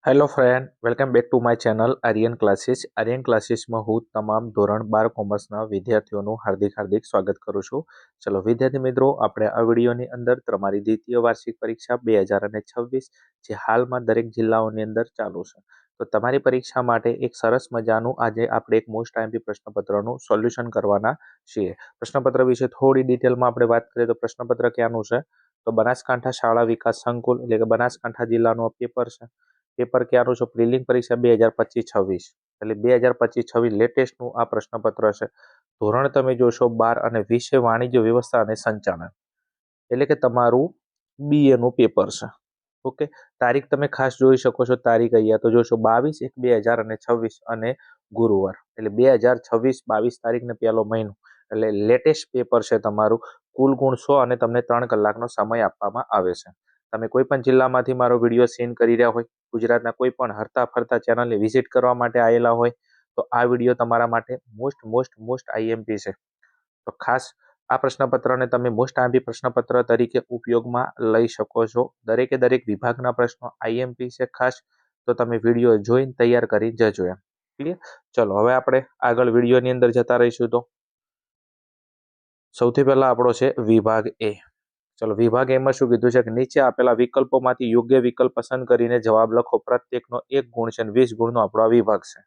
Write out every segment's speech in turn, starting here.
Hello friend, welcome back to my channel Aryan classes. Aryan ક્લાસીસમાં હું તમામ ધોરણ 12 કોમર્સના વિદ્યાર્થીઓનું હાર્દિક સ્વાગત કરું છું. ચલો વિદ્યાર્થી મિત્રો, આપણે આ વિડીયોની અંદર તમારી દ્વિતીય વાર્ષિક પરીક્ષા 2026 જે હાલમાં દરેક જિલ્લાઓની અંદર ચાલુ છે, તો તમારી પરીક્ષા માટે એક સરસ મજાનું આજે આપણે એક મોસ્ટ આઈએમપી પ્રશ્નપત્રનું સોલ્યુશન કરવાના છીએ. પ્રશ્નપત્ર વિશે થોડી ડિટેલમાં આપણે વાત કરીએ તો પ્રશ્નપત્ર ક્યાંનું છે, તો બનાસકાંઠા શાળા વિકાસ સંકુલ એટલે કે બનાસકાંઠા જિલ્લાનો પેપર છે. પેપર ક્યાંનું છે? પ્રિલિમ પરીક્ષા 2025-26 એટલે 2025-26 લેટેસ્ટનું આ પ્રશ્નપત્ર છે. ધોરણ તમે જોશો 12 અને વિષય વાણિજ્ય વ્યવસ્થા અને સંચાલન એટલે કે તમારું BA નું પેપર છે. ઓકે, તારીખ તમે ખાસ જોઈ શકો છો. તારીખ અહીંયા તો જોશો 22/1/2026 અને ગુરુવાર એટલે 2026-22 તારીખને પહેલો મહિનો એટલે લેટેસ્ટ પેપર છે તમારું. કુલ ગુણ 100 અને તમને 3 કલાકનો સમય આપવામાં આવે છે. તમે કોઈ પણ જિલ્લામાંથી મારો વિડીયો સેન્ડ કરી રહ્યા હોય, ગુજરાતના કોઈ પણ હરતા ફરતા ચેનલને વિઝિટ કરવા માટે આવેલા હોય, તો આ વિડીયો તમારા માટે મોસ્ટ આઈએમપી છે. તો ખાસ આ પ્રશ્નપત્રને તમે મોસ્ટ આઈએમપી પ્રશ્નપત્ર તરીકે ઉપયોગમાં લઈ શકો છો. દરેક વિભાગના પ્રશ્નો આઈએમપી છે ખાસ, તો તમે વિડીયો જોઈને તૈયાર કરી જજો એમ. ક્લિયર? ચલો હવે આપણે આગળ વિડીયોની અંદર જતા રહીશું. તો સૌથી પહેલા આપણો છે વિભાગ એ. ચલો વિભાગ એમાં શું કીધું છે કે નીચે આપેલા વિકલ્પોમાંથી યોગ્ય વિકલ્પ પસંદ કરીને જવાબ લખો. પ્રત્યેકનો 1 ગુણ છે અને 20 ગુણનો આપણો આ વિભાગ છે.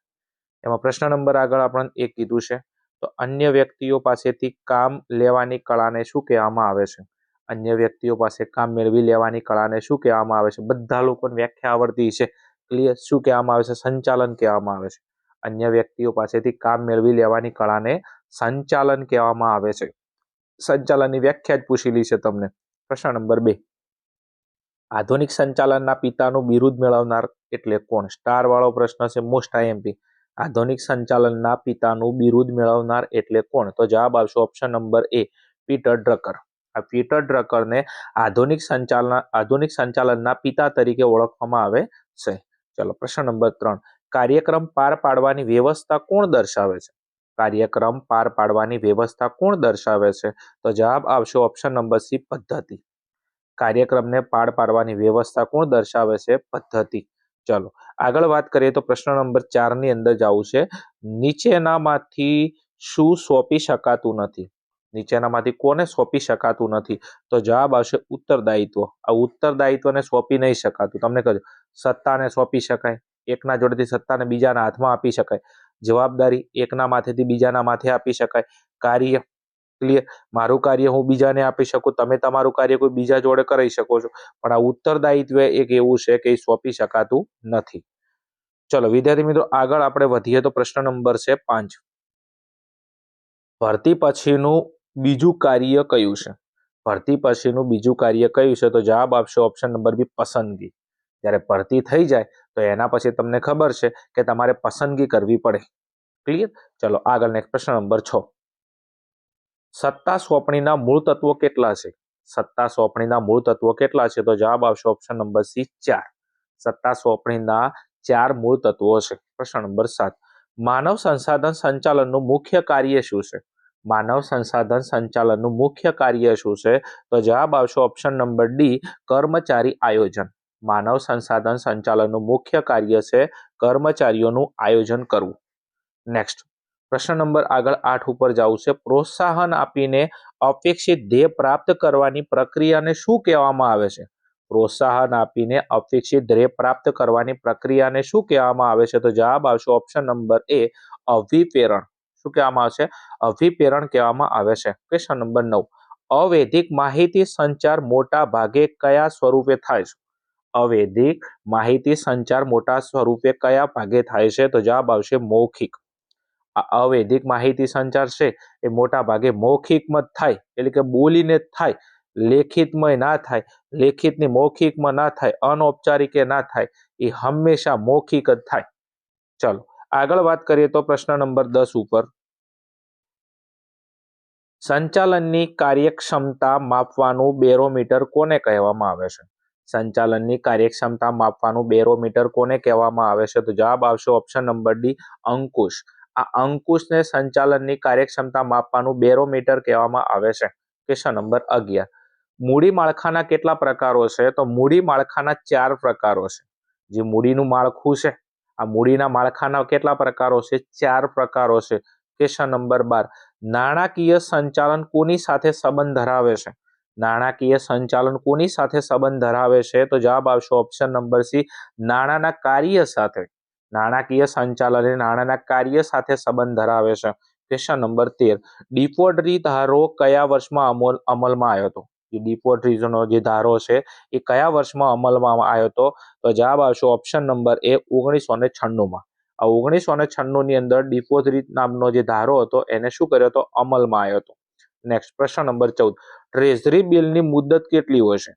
એમાં પ્રશ્ન નંબર આગળ આપણને એક કીધું છે, તો અન્ય વ્યક્તિઓ પાસેથી કામ લેવાની કળાને શું કહેવામાં આવે છે? અન્ય વ્યક્તિઓ પાસે કામ મેળવી લેવાની કળાને શું કહેવામાં આવે છે? બધા લોકોને વ્યાખ્યા આવડતી છે. ક્લિયર? શું કહેવામાં આવે છે? સંચાલન કહેવામાં આવે છે. અન્ય વ્યક્તિઓ પાસેથી કામ મેળવી લેવાની કળાને સંચાલન કહેવામાં આવે છે. સંચાલનની વ્યાખ્યા જ પૂછેલી છે તમને. પ્રશ્ન નંબર 2, આધુનિક સંચાલનના પિતાનું બિરુદ મેળવનાર એટલે કોણ? સ્ટાર વાળો પ્રશ્ન છે, મોસ્ટ આઈએમપી. આધુનિક સંચાલનના પિતાનું બિરુદ મેળવનાર એટલે કોણ? તો જવાબ આવશે ઓપ્શન નંબર એ, પીટર ડ્રકર. આ પીટર ડ્રકરને આધુનિક સંચાલનના પિતા તરીકે ઓળખવામાં આવે છે. ચલો પ્રશ્ન નંબર 3, કાર્યક્રમ પાર પાડવાની વ્યવસ્થા કોણ દર્શાવે છે? કાર્યક્રમ પાર પાડવાની વ્યવસ્થા કોણ દર્શાવે છે? તો જવાબ આવશે ઓપ્શન નંબર સી, પદ્ધતિ. કાર્યક્રમને પાર પાડવાની વ્યવસ્થા કોણ દર્શાવે છે? પદ્ધતિ. ચલો આગળ વાત કરીએ તો પ્રશ્ન નંબર 4 ની અંદર જવું છે, નીચેનામાંથી શું સોંપી શકાતું નથી? નીચેનામાંથી કોને સોંપી શકાતું નથી? તો જવાબ આવશે ઉત્તરદાયિત્વ. આ ઉત્તરદાયિત્વને સોંપી નહીં શકાતું. તમને કહ્યું સત્તાને સોંપી શકાય, એકના જોડેથી સત્તાને બીજાના હાથમાં આપી શકાય. જવાબદારી એકના માથેથી બીજાના માથે આપી શકાય. કાર્ય, ક્લિયર, મારું કાર્ય હું બીજાને આપી શકું, તમે તમારું કાર્ય કોઈ બીજા જોડે કરી શકો છો, પણ આ ઉત્તરદાયિત્વ એક એવું છે કે એ સોંપી શકાતું નથી. ચલો વિદ્યાર્થી મિત્રો આગળ આપણે વધીએ તો પ્રશ્ન નંબર છે 5, ભરતી પછીનું બીજું કાર્ય કયું છે? ભરતી પછીનું બીજું કાર્ય કયું છે? તો જવાબ આપશે ઓપ્શન નંબર બી, પસંદગી. જ્યારે ભરતી થઈ જાય તો એના પછી તમને ખબર છે કે તમારે પસંદગી કરવી પડે. ક્લિયર? ચલો આગળ નેક્સ્ટ પ્રશ્ન નંબર 6, સત્તા સોંપણીના મૂળ તત્વો કેટલા છે? સત્તા સોંપણીના મૂળ તત્વો કેટલા છે? તો જવાબ આવશે ઓપ્શન નંબર સી, 4. સત્તા સોંપણીના 4 મૂળ તત્વો છે. પ્રશ્ન નંબર 7, માનવ સંસાધન સંચાલનનું મુખ્ય કાર્ય શું છે? માનવ સંસાધન સંચાલનનું મુખ્ય કાર્ય શું છે? તો જવાબ આવશે ઓપ્શન નંબર ડી, કર્મચારી આયોજન. માનવ સંસાધન સંચાલનનું મુખ્ય કાર્ય છે કર્મચારીઓનું આયોજન કરવું. નેક્સ્ટ પ્રશ્ન નંબર આગળ 8 ઉપર જવું છે, પ્રોત્સાહન આપીને અપેક્ષિત ધ્યેય પ્રાપ્ત કરવાની પ્રક્રિયાને શું કહેવામાં આવે છે? પ્રોત્સાહન આપીને અપેક્ષિત ધ્યેય પ્રાપ્ત કરવાની પ્રક્રિયાને શું કહેવામાં આવે છે? તો જવાબ આવશે ઓપ્શન નંબર એ, અભિપ્રેરણ. શું કહેવામાં આવશે? અભિપ્રેરણ કહેવામાં આવે છે. ક્વેશ્ચન નંબર 9, અવૈધિક માહિતી સંચાર મોટા ભાગે કયા સ્વરૂપે થાય છે? અવૈધિક માહિતી સંચાર મોટા સ્વરૂપે કયા ભાગે થાય છે? તો જવાબ આવશે મૌખિક. આ અવૈધિક માહિતી સંચાર છે એ મોટા ભાગે મૌખિકમાં જ થાય, એટલે કે બોલીને જ થાય, લેખિતમાં ના થાય, લેખિતની મૌખિકમાં ના થાય, અનૌપચારિક ના થાય, એ હંમેશા મૌખિક જ થાય. ચલો આગળ વાત કરીએ તો પ્રશ્ન નંબર 10 ઉપર, સંચાલનની કાર્યક્ષમતા માપવાનું બેરોમીટર કોને કહેવામાં આવે છે? સંચાલનની કાર્યક્ષમતા માપવાનું બેરોમીટર કોને કહેવામાં આવે છે? તો જવાબ આવશે ઓપ્શન નંબર ડી, અંકુશ. આ અંકુશને સંચાલનની કાર્યક્ષમતા માપવાનું બેરોમીટર કહેવામાં આવે છે. ક્વેશ્ચન નંબર 11, મૂડી માળખાના કેટલા પ્રકારો છે? તો મૂડી માળખાના 4 પ્રકારો છે. જે મૂડીનું માળખું છે, આ મૂડીના માળખાના કેટલા પ્રકારો છે? 4 પ્રકારો છે. ક્વેશ્ચન નંબર 12, નાણાકીય સંચાલન કોની સાથે સંબંધ ધરાવે છે? નાણાકીય સંચાલન કોની સાથે સંબંધ ધરાવે છે? તો જવાબ આવશે ઓપ્શન નંબર સી, નાણાંના કાર્ય સાથે. નાણાકીય સંચાલન એ નાણાંના કાર્ય સાથે સંબંધ ધરાવે છે. ક્વેશ્ચન નંબર 13, ડિપોઝિટરી ધારો કયા વર્ષમાં અમલમાં આવ્યો હતો? જે ડિપોઝિટરીનો જે ધારો છે એ કયા વર્ષમાં અમલમાં આવ્યો હતો? તો જવાબ આવશે ઓપ્શન નંબર એ 1996માં. આ 1996 ની અંદર ડિપોઝિટરી નામનો જે ધારો હતો એને શું કર્યો હતો? અમલમાં આવ્યો હતો. નેક્સ્ટ પ્રશ્ન નંબર 14, ટ્રેઝરી બિલની મુદત કેટલી હોય છે?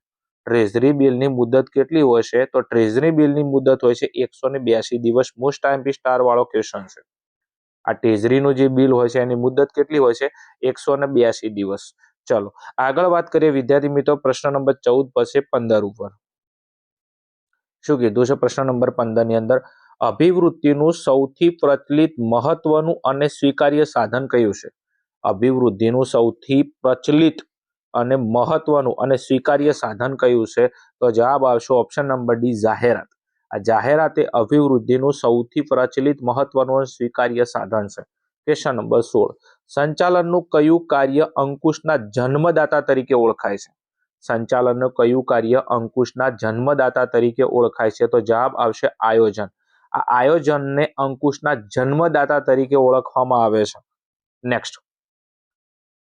ટ્રેઝરી બિલની મુદત કેટલી હોય છે? તો ટ્રેઝરી બિલની મુદત હોય છે 182 દિવસ. મોસ્ટ આઈએમપી સ્ટાર વાળો ક્વેશ્ચન છે. આ ટ્રેઝરીનું જે બિલ હોય છે એની મુદત કેટલી હોય છે? 182 દિવસ. ચલો આગળ વાત કરીએ વિદ્યાર્થી મિત્રો પ્રશ્ન નંબર 14 પછી 15 ઉપર. શું કીધું છે પ્રશ્ન નંબર 15 ની અંદર? અભિવૃદ્ધિનું સૌથી પ્રચલિત, મહત્વનું અને સ્વીકાર્ય સાધન કયું છે? અભિવૃદ્ધિનું સૌથી પ્રચલિત અને મહત્વનું અને સ્વીકાર્ય સાધન કયું છે? તો જવાબ આવશે ઓપ્શન નંબર ડી, જાહેરાત. આ જાહેરાત એ અભિવૃદ્ધિનું સૌથી પ્રચલિત, મહત્વનું અને સ્વીકાર્ય સાધન છે. ક્વેશ્ચન નંબર 16, સંચાલનનું કયું કાર્ય અંકુશના જન્મદાતા તરીકે ઓળખાય છે? સંચાલનનું કયું કાર્ય અંકુશના જન્મદાતા તરીકે ઓળખાય છે? તો જવાબ આવશે આયોજન. આ આયોજનને અંકુશના જન્મદાતા તરીકે ઓળખવામાં આવે છે. નેક્સ્ટ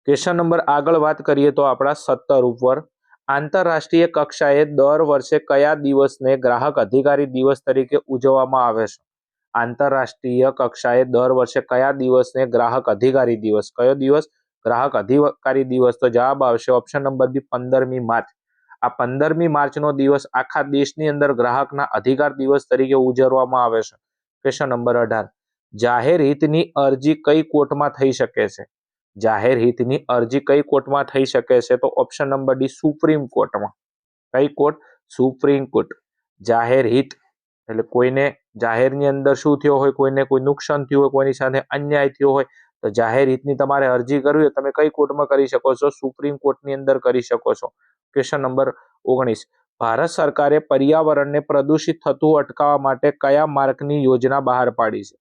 ક્વેશ્ચન નંબર આગળ વાત કરીએ તો આપણા 17 ઉપર, આંતરરાષ્ટ્રીય કક્ષાએ દર વર્ષે કયા દિવસને ગ્રાહક અધિકારી દિવસ તરીકે ઉજવવામાં આવે છે? આંતરરાષ્ટ્રીય કક્ષાએ દર વર્ષે કયા દિવસને ગ્રાહક અધિકારી દિવસ, કયો દિવસ? ગ્રાહક અધિકારી દિવસ. તો જવાબ આવશે ઓપ્શન નંબર બી, 15મી માર્ચ. આ 15મી માર્ચનો દિવસ આખા દેશની અંદર ગ્રાહકના અધિકાર દિવસ તરીકે ઉજવવામાં આવે છે. ક્વેશ્ચન નંબર 18, જાહેર હિતની અરજી કઈ કોર્ટમાં થઈ શકે છે? જાહેર હિતની અરજી કઈ કોર્ટમાં થઈ શકે છે? તો ઓપ્શન નંબર ડી, સુપ્રીમ કોર્ટમાં. કઈ કોર્ટ? Supreme court. જાહેર હિત એટલે કોઈને જાહેરની અંદર શું થયો હોય, કોઈને કોઈ નુકસાન થયું હોય, કોઈની સાથે અન્યાય થયો હોય, તો જાહેર હિતની તમારે અરજી કરવી હોય તમે કઈ કોર્ટમાં કરી શકો છો? સુપ્રીમ કોર્ટની અંદર કરી શકો છો. ક્વેશ્ચન નંબર 19, ભારત સરકારે પર્યાવરણને પ્રદૂષિત થતું અટકાવવા માટે કયા માર્ગની યોજના બહાર પાડી છે?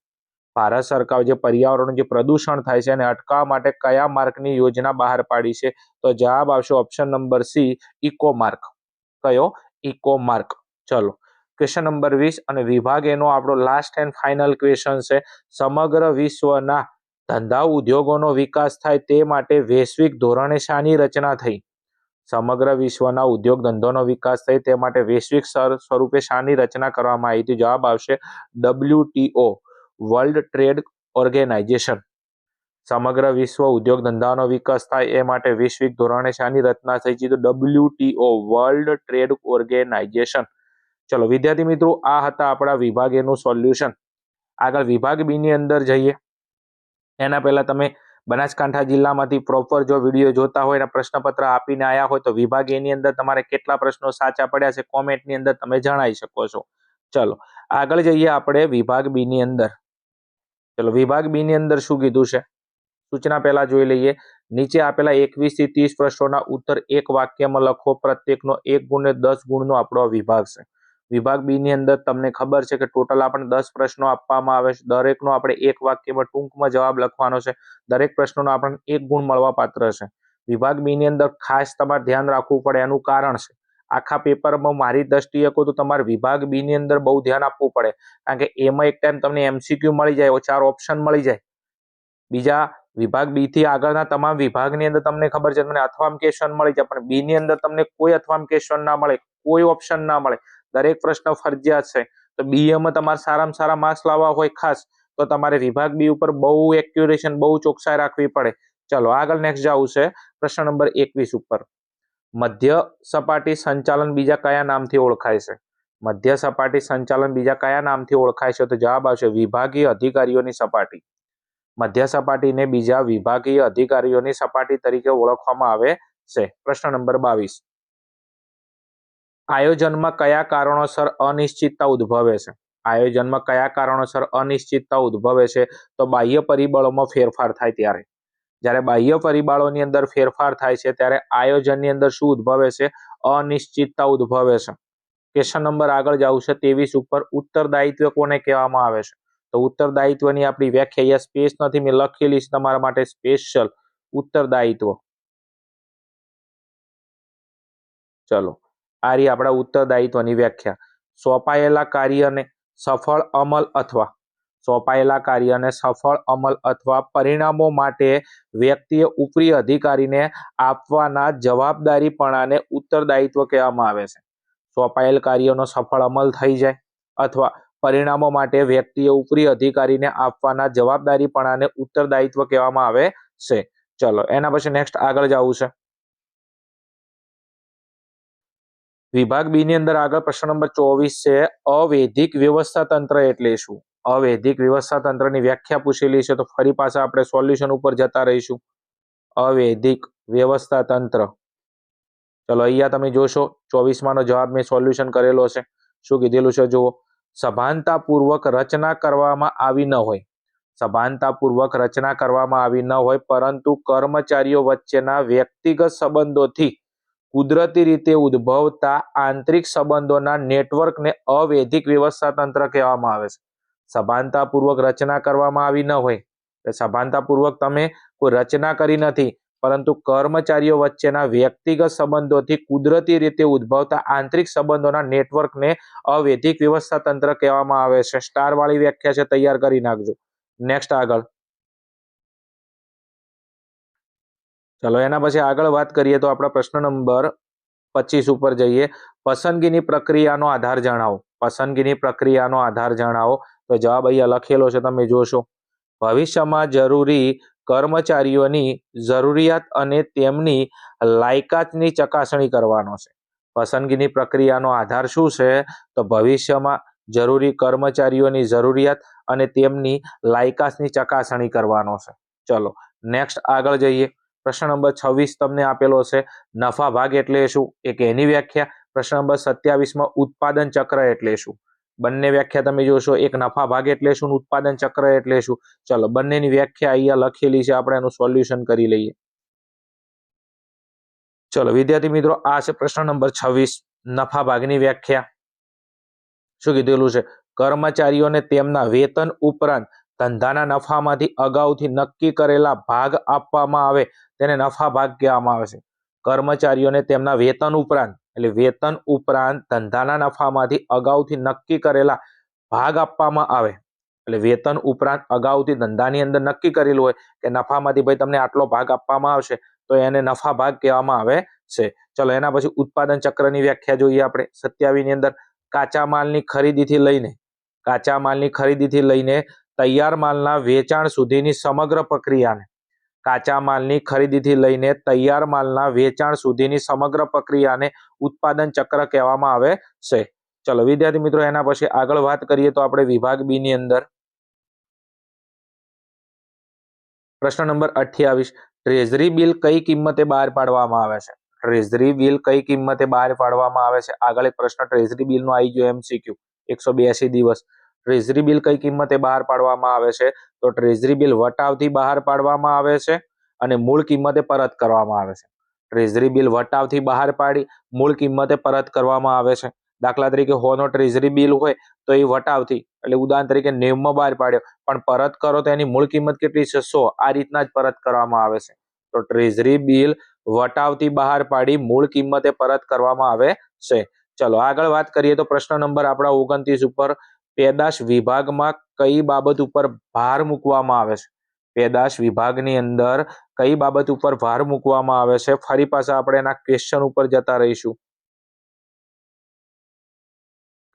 ભારત સરકાર જે પર્યાવરણ જે પ્રદૂષણ થાય છે એને અટકાવવા માટે કયા માર્ગની યોજના બહાર પાડી છે? તો જવાબ આવશે option number C, eco mark. કયો? Eco mark. ચલો ક્વેશ્ચન નંબર 20 અને વિભાગ એનો આપણો લાસ્ટ એન્ડ ફાઇનલ ક્વેશ્ચન છે. સમગ્ર વિશ્વના ધંધા ઉદ્યોગોનો વિકાસ થાય તે માટે વૈશ્વિક ધોરણે શાની રચના થઈ? સમગ્ર વિશ્વના ઉદ્યોગ ધંધોનો વિકાસ થાય તે માટે વૈશ્વિક સ્વરૂપે શાની રચના કરવામાં આવી હતી? જવાબ આવશે WTO, વર્લ્ડ ટ્રેડ ઓર્ગેનાઇઝેશન. સમગ્ર વિશ્વ ઉદ્યોગ ધંધાનો વિકાસ થાય એ માટે વૈશ્વિક ધોરણે શાની રચના થઈ છે? તો WTO, વર્લ્ડ ટ્રેડ ઓર્ગેનાઇઝેશન. ચલો વિદ્યાર્થી મિત્રો, આ હતા આપણા વિભાગ એનું સોલ્યુશન. આગળ વિભાગ બી ની અંદર જઈએ એના પહેલા તમે બનાસકાંઠા જિલ્લામાંથી પ્રોપર જો વિડીયો જોતા હોય અને પ્રશ્નપત્ર આપીને આવ્યા હોય તો વિભાગ એ ની અંદર તમારે કેટલા પ્રશ્નો સાચા પડ્યા છે કોમેન્ટની અંદર તમે જણાવી શકો છો. ચલો આગળ જઈએ આપણે વિભાગ બી ની અંદર. ચલો વિભાગ બી ની અંદર શું કીધું છે સૂચના પહેલા જોઈ લઈએ. નીચે આપેલા 21 થી 30 પ્રશ્નોના ઉત્તર એક વાક્યમાં લખો. પ્રત્યેકનો 1 ગુણ ને 10 ગુણનો આપણો વિભાગ છે. વિભાગ બી ની અંદર તમને ખબર છે કે ટોટલ આપણે 10 પ્રશ્નો આપવામાં આવે છે. દરેકનો આપણે એક વાક્યમાં ટૂંકમાં જવાબ લખવાનો છે. દરેક પ્રશ્નોનો આપણને 1 ગુણ મળવા પાત્ર છે. વિભાગ બી ની અંદર ખાસ તમારે ધ્યાન રાખવું પડે એનું કારણ છે આખા પેપરમાં મારી દ્રષ્ટિએ કહું તો તમારે વિભાગ બી ની અંદર બહુ ધ્યાન આપવું પડે, કારણ કે એમાં એક ટાઈમ તમને MCQ મળી જાય, 4 ઓપ્શન મળી જાય. બીજા વિભાગ બી થી આગળના તમામ વિભાગની અંદર તમને ખબર છે તમને અથવામ ક્વેશ્ચન મળી જાય, પણ બી ની અંદર તમને કોઈ અથવામ ક્વેશ્ચન ના મળે, કોઈ ઓપ્શન ના મળે. દરેક પ્રશ્ન ફરજિયાત છે. તો બી માં તમારે સારામાં સારા માર્ક્સ લાવવા હોય ખાસ તો તમારે વિભાગ બી ઉપર બહુ એક્યુરેશન, બહુ ચોકસાઈ રાખવી પડે. ચલો આગળ નેક્સ્ટ જવું છે પ્રશ્ન નંબર 21 ઉપર. મધ્ય સપાટી સંચાલન બીજા કયા નામથી ઓળખાય છે? મધ્ય સપાટી સંચાલન બીજા કયા નામથી ઓળખાય છે? તો જવાબ આવશે વિભાગીય અધિકારીઓની સપાટી. મધ્ય સપાટીને બીજા વિભાગીય અધિકારીઓની સપાટી તરીકે ઓળખવામાં આવે છે. પ્રશ્ન નંબર 22, આયોજનમાં કયા કારણોસર અનિશ્ચિતતા ઉદ્ભવે છે? આયોજનમાં કયા કારણોસર અનિશ્ચિતતા ઉદ્ભવે છે? તો બાહ્ય પરિબળોમાં ફેરફાર થાય ત્યારે. જ્યારે બાહ્ય પરિબળોની અંદર ફેરફાર થાય છે ત્યારે આયોજનની અંદર શું ઉદ્ભવે છે? અનિશ્ચિતતા ઉદ્ભવે છે. ક્વેશ્ચન નંબર આગળ જાવ છે 23 ઉપર, ઉત્તરદાયિત્વ કોને કહેવામાં આવે છે? તો ઉત્તરદાયિત્વની આપણી વ્યાખ્યા અહીંયા સ્પેસ નથી, મેં લખેલી છે તમારા માટે સ્પેશિયલ ઉત્તરદાયિત્વ. ચલો, આ રહી આપણા ઉત્તરદાયિત્વની વ્યાખ્યા. સોંપાયેલા કાર્યને સફળ અમલ અથવા પરિણામો માટે વ્યક્તિએ ઉપરી અધિકારીને આપવાના જવાબદારીપણાને ઉત્તરદાયિત્વ કહેવામાં આવે છે. સોંપાયેલ કાર્યનો સફળ અમલ થઈ જાય અથવા પરિણામો માટે વ્યક્તિએ ઉપરી અધિકારીને આપવાના જવાબદારીપણાને ઉત્તરદાયિત્વ કહેવામાં આવે છે. ચલો, એના પછી નેક્સ્ટ આગળ જવું છે. વિભાગ બી ની અંદર આગળ પ્રશ્ન નંબર 24 છે, અવૈધિક વ્યવસ્થા તંત્ર એટલે શું? અવૈધિક વ્યવસ્થા તંત્રની વ્યાખ્યા પૂછેલી છે, તો ફરી પાછા આપણે સોલ્યુશન ઉપર જતા રહીશું. અવૈધિક વ્યવસ્થા તંત્ર. ચલો, અહીંયા તમે જોશો 24માંનો જવાબ મેં સોલ્યુશન કરેલો છે. શું કીધેલું છે જુઓ, સભાનતાપૂર્વક રચના કરવામાં આવી ન હોય, સભાનતાપૂર્વક રચના કરવામાં આવી ન હોય પરંતુ કર્મચારીઓ વચ્ચેના વ્યક્તિગત સંબંધોથી કુદરતી રીતે ઉદ્ભવતા આંતરિક સંબંધોના નેટવર્કને અવૈધિક વ્યવસ્થા તંત્ર કહેવામાં આવે છે. સભાનતાપૂર્વક રચના કરવામાં આવી ન હોય, સભાનતાપૂર્વક તમે કોઈ રચના કરી નથી પરંતુ કર્મચારીઓ વચ્ચેના વ્યક્તિગત સંબંધોથી કુદરતી રીતે ઉદ્ભવતા આંતરિક સંબંધોના નેટવર્કને અવૈધિક વ્યવસ્થા તંત્ર કહેવામાં આવે છે. સ્ટાર વાળી વ્યાખ્યા છે, તૈયાર કરી નાખજો. નેક્સ્ટ આગળ. ચલો, એના પછી આગળ વાત કરીએ તો આપણા પ્રશ્ન નંબર 25 ઉપર જઈએ. પસંદગીની પ્રક્રિયાનો આધાર જણાવો. પસંદગીની પ્રક્રિયાનો આધાર જણાવો. તો જવાબ અહીંયા લખેલો છે, તમે જોશો. ભવિષ્યમાં જરૂરી કર્મચારીઓની જરૂરિયાત અને તેમની લાયકાતની ચકાસણી કરવાનો છે. પસંદગીની પ્રક્રિયાનો આધાર શું છે? તો ભવિષ્યમાં જરૂરી કર્મચારીઓની જરૂરિયાત અને તેમની લાયકાતની ચકાસણી કરવાનો છે. ચલો, નેક્સ્ટ આગળ જઈએ. પ્રશ્ન નંબર 26 તમને આપેલો છે, નફા ભાગ એટલે શું? એક એની વ્યાખ્યા. પ્રશ્ન નંબર 27માં ઉત્પાદન ચક્ર એટલે શું? બંને વ્યાખ્યા તમે જોશો, એક નફા ભાગ એટલે શું, ઉત્પાદન ચક્ર એટલે શું. ચલો, બંનેની વ્યાખ્યા અહીંયા લખેલી છે, આપણે એનું સોલ્યુશન કરી લઈએ. ચલો વિદ્યાર્થી મિત્રો, આ છે પ્રશ્ન નંબર 26, નફા ભાગની વ્યાખ્યા. શું કીધેલું છે? કર્મચારીઓને તેમના વેતન ઉપરાંત ધંધાના નફામાંથી અગાઉથી નક્કી કરેલા ભાગ આપવામાં આવે તેને નફા ભાગ કહેવામાં આવે છે. કર્મચારીઓને તેમના વેતન ઉપરાંત, એટલે વેતન ઉપરાંત ધંધાના નફામાંથી અગાઉથી નક્કી કરેલા ભાગ આપવામાં આવે, એટલે વેતન ઉપરાંત અગાઉથી ધંધાની અંદર નક્કી કરેલું હોય કે નફામાંથી ભાઈ તમને આટલો ભાગ આપવામાં આવશે, તો એને નફા ભાગ કહેવામાં આવે છે. ચલો, એના પછી ઉત્પાદન ચક્રની વ્યાખ્યા જોઈએ આપણે 27 ની અંદર. કાચા માલની ખરીદીથી લઈને તૈયાર માલના વેચાણ સુધીની સમગ્ર પ્રક્રિયાને, કાચા માલની ખરીદીથી લઈને તૈયાર માલના વેચાણ સુધીની સમગ્ર પ્રક્રિયાને ઉત્પાદન ચક્ર કહેવામાં આવે છે. ચલો વિદ્યાર્થી મિત્રો, એના પછી આગળ વાત કરીએ તો આપણે વિભાગ બી ની અંદર પ્રશ્ન નંબર 28, ટ્રેઝરી બિલ કઈ કિંમતે બહાર પાડવામાં આવે છે? ટ્રેઝરી બિલ કઈ કિંમતે બહાર પાડવામાં આવે છે? આગળ એક પ્રશ્ન ટ્રેઝરી બિલનો આવી ગયો MCQ, 182 દિવસ. ટ્રેઝરી બિલ કઈ કિંમતે બહાર પાડવામાં આવે છે? તો ટ્રેઝરી બિલ વટાવથી બહાર પાડવામાં આવે છે અને મૂળ કિંમતે પરત કરવામાં આવે છે. ટ્રેઝરી બિલ વટાવથી બહાર પાડી મૂળ કિંમતે પરત કરવામાં આવે છે. દાખલા તરીકે 100 નો ટ્રેઝરી બિલ હોય તો એ વટાવથી, એટલે ઉદાહરણ તરીકે 90 બહાર પાડ્યો, પણ પરત કરો તો એની મૂળ કિંમત કેટલી છે? 100. આ રીતના જ પરત કરવામાં આવે છે. તો ટ્રેઝરી બિલ વટાવથી બહાર પાડી મૂળ કિંમતે પરત કરવામાં આવે છે. ચલો આગળ વાત કરીએ તો પ્રશ્ન નંબર આપણા 29 ઉપર, પેદાશ વિભાગમાં કઈ બાબત ઉપર ભાર મૂકવામાં આવે છે? પેદાશ વિભાગની અંદર કઈ બાબત ઉપર ભાર મૂકવામાં આવે છે? ફરી પાછા આપણે એના ક્વેશ્ચન ઉપર જતા રહીશું.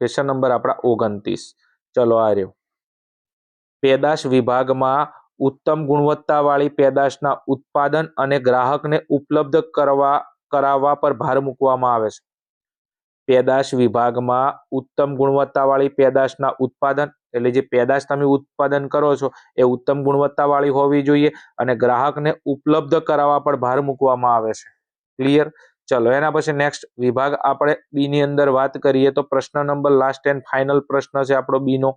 ક્વેશ્ચન નંબર આપણા 29. ચલો આ રહ્યો. પેદાશ વિભાગમાં ઉત્તમ ગુણવત્તાવાળી પેદાશના ઉત્પાદન અને ગ્રાહકને ઉપલબ્ધ કરાવવા પર ભાર મૂકવામાં આવે છે. પેદાશ વિભાગમાં ઉત્તમ ગુણવત્તાવાળી પેદાશના ઉત્પાદન, એટલે જે પેદાશ તમે ઉત્પાદન કરો છો એ ઉત્તમ ગુણવત્તાવાળી હોવી જોઈએ અને ગ્રાહકને ઉપલબ્ધ કરાવવા પર ભાર મૂકવામાં આવે છે. ક્લિયર? ચલો એના પછી નેક્સ્ટ વિભાગ આપણે બી ની અંદર વાત કરીએ તો પ્રશ્ન નંબર લાસ્ટ એન્ડ ફાઇનલ પ્રશ્ન છે આપણો બી નો.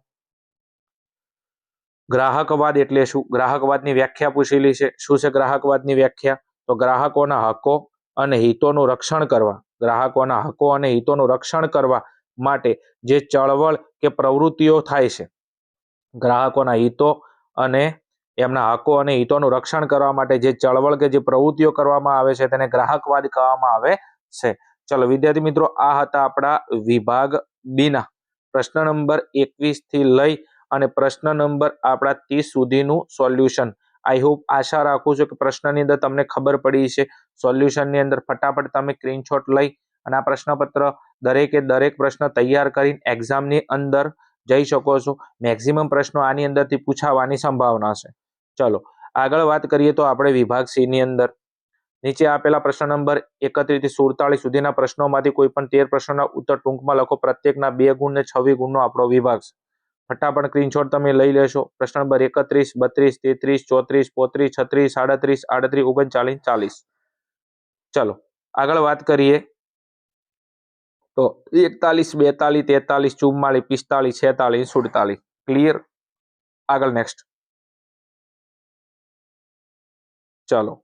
ગ્રાહકવાદ એટલે શું? ગ્રાહકવાદની વ્યાખ્યા પૂછેલી છે. શું છે ગ્રાહકવાદની વ્યાખ્યા? તો ગ્રાહકોના હકો અને હિતોનું રક્ષણ કરવા, ગ્રાહકોના હકો અને હિતોનું રક્ષણ કરવા માટે જે ચળવળ કે પ્રવૃત્તિઓ થાય છે, ગ્રાહકોના હિતો અને એમના હકો અને હિતોનું રક્ષણ કરવા માટે જે ચળવળ કે જે પ્રવૃત્તિઓ કરવામાં આવે છે તેને ગ્રાહકવાદ કહેવામાં આવે છે. ચલો વિદ્યાર્થી મિત્રો, આ હતા આપણા વિભાગ બીના પ્રશ્ન નંબર 21 થી લઈ અને પ્રશ્ન નંબર આપણા 30 સુધીનું સોલ્યુશન. આઈ હોપ, આશા રાખું છું કે પ્રશ્નની અંદર તમને ખબર પડી છે. સોલ્યુશનની અંદર ફટાફટ તમે સ્ક્રીનશોટ લઈ અને આ પ્રશ્નપત્ર દરેક પ્રશ્ન તૈયાર કરીને એક્ઝામની અંદર જઈ શકો છો. મેક્સિમમ પ્રશ્નો આની અંદરથી પૂછાવાની સંભાવના છે. ચલો આગળ વાત કરીએ તો આપણે વિભાગ સી ની અંદર નીચે આપેલા પ્રશ્ન નંબર 31 થી 47 સુધીના પ્રશ્નોમાંથી કોઈ પણ 13 પ્રશ્નોના ઉત્તર ટૂંકમાં લખો. પ્રત્યેકના 2 ગુણ ને 26 ગુણનો આપણો વિભાગ છે. ફટાફટ સ્ક્રીનશોટ તમે લઈ લેશો. પ્રશ્ન નંબર 31, 32, 33, 34, 35, 36, 37, 38, 39, 40. ચલો આગળ વાત કરીએ તો 41, 42, 43, 44, 45, 46, 47. ક્લિયર? આગળ નેક્સ્ટ. ચલો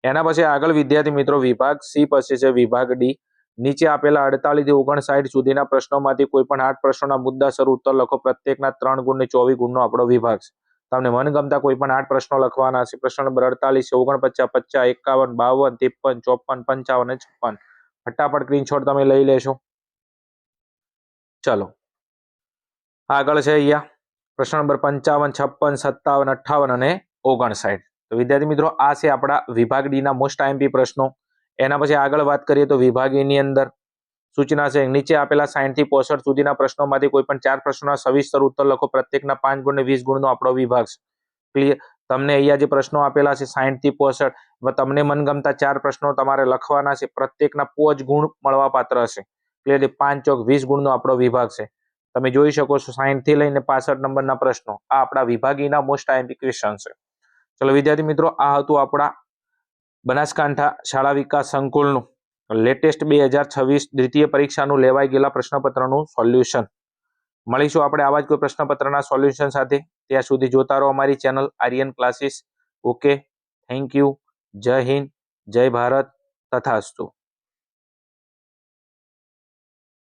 એના પછી આગળ વિદ્યાર્થી મિત્રો વિભાગ સી પછી છે વિભાગ ડી. નીચે આપેલા 48 થી 59 સુધીના પ્રશ્નોમાંથી કોઈ પણ 8 પ્રશ્નોના મુદ્દાસર ઉત્તર લખો. પ્રત્યેકના 3 ગુણ ને 24 ગુણનો આપણો વિભાગ છે. તમને મનગમતા કોઈ પણ 8 પ્રશ્નો લખવાના છે. પ્રશ્ન નંબર 48, 49, 50, 51, 52, 53, 54, 55 અને 56. ફટાફટ સ્ક્રીનશોટ તમે લઈ લેશો. ચલો આગળ છે અહીંયા પ્રશ્ન નંબર 55, 56, 57, 58 અને 59. તો વિદ્યાર્થી મિત્રો આ છે આપણા વિભાગ ડી ના મોસ્ટ આઈએમપી પ્રશ્નો. એના પછી આગળ વાત કરીએ તો વિભાગ એ ની અંદર સૂચના છે નીચે આપેલા 60 થી 65 સુધીના પ્રશ્નોમાંથી કોઈ પણ 4 પ્રશ્નોના સવિસ્તર ઉત્તર લખો. પ્રત્યેકના 5 ગુણ ને 20 ગુણનો આપણો વિભાગ છે. ક્લિયર? તમને અહીંયા જે પ્રશ્નો આપેલા છે 60 થી 65, તમને મનગમતા 4 પ્રશ્નો તમારે લખવાના છે. પ્રત્યેકના 5 ગુણ મળવા પાત્ર છે. ક્લિયર? 5 ચોક 20 ગુણનો આપણો વિભાગ છે. તમે જોઈ શકો છો 60 થી લઈને 65 નંબરના પ્રશ્નો આ આપણા વિભાગીના મોસ્ટ આઈએમપી ક્વેશ્ચન છે. ચલો વિદ્યાર્થી મિત્રો, આ હતું આપણા બનાસકાંઠા શાળા વિકાસ સંકુલનું લેટેસ્ટ 2026 દ્વિતીય પરીક્ષાનું લેવાઈ ગયેલા પ્રશ્નપત્રનું સોલ્યુશન. મળીશું આપણે આવા જ કોઈ પ્રશ્નપત્રના સોલ્યુશન સાથે. ત્યાં સુધી જોતા રહો અમારી channel Aryan classes. Okay, thank you. Jai Hind, જય ભારત, તથાસ્તુ.